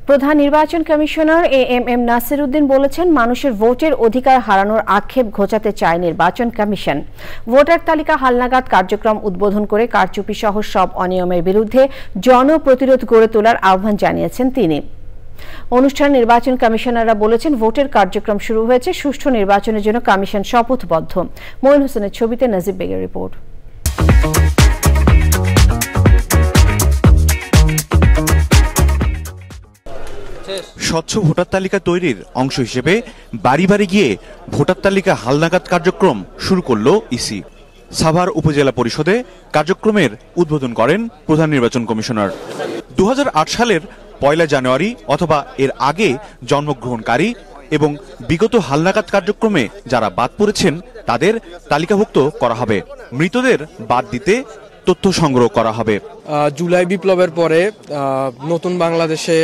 প্রধান নির্বাচন commissioner AMM Nasir Uddin বলেছেন, মানুষের ভোটের অধিকার হারানোর আক্ষেপ ঘোচাতে চায় নির্বাচন কমিশন। ভোটার তালিকা হালনাগাদ কার্যক্রম উদ্বোধন করে কারচুপি সহ সব অনিয়মের বিরুদ্ধে জনপ্রতিরোধ গড়ে তোলার আহ্বান জানিয়েছেন তিনি। অনুষ্ঠানে নির্বাচন কমিশনাররা বলেছেন, ভোটের কার্যক্রম শুরু হয়েছে, সুষ্ঠু নির্বাচনের জন্য কমিশন শপথবদ্ধ। মঈন হোসেনের ছবিতে নাজিব বেগের রিপোর্ট। স্বচ্ছ ভোটার তালিকা তৈরির অংশ হিসেবে বাড়ি বাড়ি গিয়ে ভোটার তালিকা হালনাগাদ কার্যক্রম শুরু করল ইসি। সাভার উপজেলা পরিষদে কার্যক্রমের উদ্বোধন করেন প্রধান নির্বাচন কমিশনার। 2008 সালের 1 জানুয়ারি অথবা এর আগে জন্মগ্রহণকারী এবং বিগত হালনাগাদ কার্যক্রমে যারা বাদ পড়েছেন তাদের তালিকাভুক্ত করা হবে। মৃতদের বাদ দিতে তথ্য সংগ্রহ করা হবে। জুলাই বিপ্লবের পরে নতুন বাংলাদেশে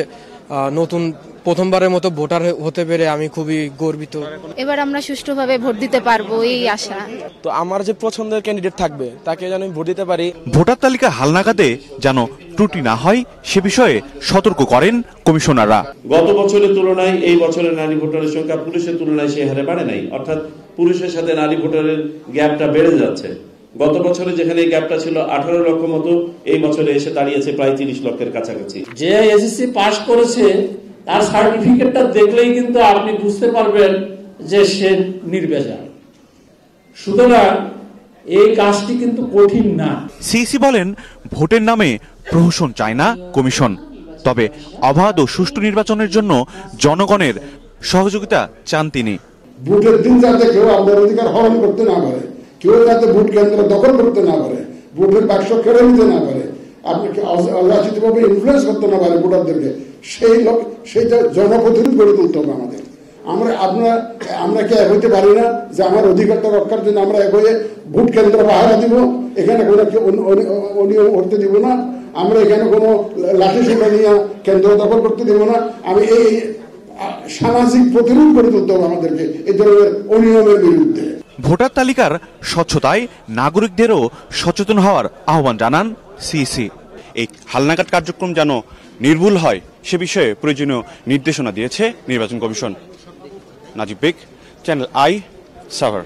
নতুন প্রথমবারের মতো ভোটার হতে পেরে আমি খুবই গর্বিত। এবার আমরা সুষ্ঠুভাবে ভোট দিতে পারবো এই আশা। তো আমার যে পছন্দের ক্যান্ডিডেট থাকবে তাকে যেন আমি ভোট দিতে পারি। ভোটার তালিকা হালনাগাদে যেন ত্রুটি না হয় সে বিষয়ে সতর্ক করেন কমিশনাররা। গত বছরের তুলনায় এই বছরের নারী ভোটারের সংখ্যা পুরুষের তুলনায় সেই হারে বাড়ে নাই, অর্থাৎ পুরুষের সাথে নারী ভোটারের গ্যাপটা বেড়ে যাচ্ছে। গত বছরে যেখানে এই গ্যাপটা ছিল 18 লক্ষ মতো, এই বছরে এসে দাঁড়িয়েছে প্রায় 30 লক্ষের কাছাকাছি। যে এসএসসি পাস করেছে তার সার্টিফিকেটটা দেখলেই কিন্তু আপনি বুঝতে পারবেন যে সে নির্ভেজাল। সুতরাং এই কাজটি কিন্তু কঠিন না। সিইসি বলেন, ভোটের নামে প্রহসন চায় না কমিশন, তবে অবাধ ও সুষ্ঠু নির্বাচনের জন্য জনগণের সহযোগিতা চান তিনি। ভোটের দিন যাতে কেউ আপনার অধিকার হরণ করতে না পারে, কেউ যাতে ভোট কেন্দ্র দখল করতে না পারে, ভোটের বাক্স কেড়ে নিতে না পারে, আপনাকে অযাচিতভাবে ইনফ্লুয়েন্স করতে না পারে ভোটারদেরকে, সেইটা জনপ্রতিরোধ গড়ে তুলতে হবে আমাদের। আমরা কি এক হইতে পারি না যে আমার অধিকারটা রক্ষার জন্য আমরা এক হয়ে ভোট কেন্দ্র পাহারা দিব, এখানে কোনো অনিয়ম করতে দিব না, আমরা এখানে কোনো লাঠি সোটা নিয়ে কেন্দ্র দখল করতে দিব না। আমি এই সামাজিক প্রতিরোধ গড়ে তুলতে হবে আমাদেরকে এই ধরনের অনিয়মের বিরুদ্ধে। ভোটার তালিকার স্বচ্ছতায় নাগরিকদেরও সচেতন হওয়ার আহ্বান জানান সিইসি। এই হালনাগাদ কার্যক্রম যেন নির্ভুল হয় সে বিষয়ে প্রয়োজনীয় নির্দেশনা দিয়েছে নির্বাচন commission. Najib beg, channel I, Savar.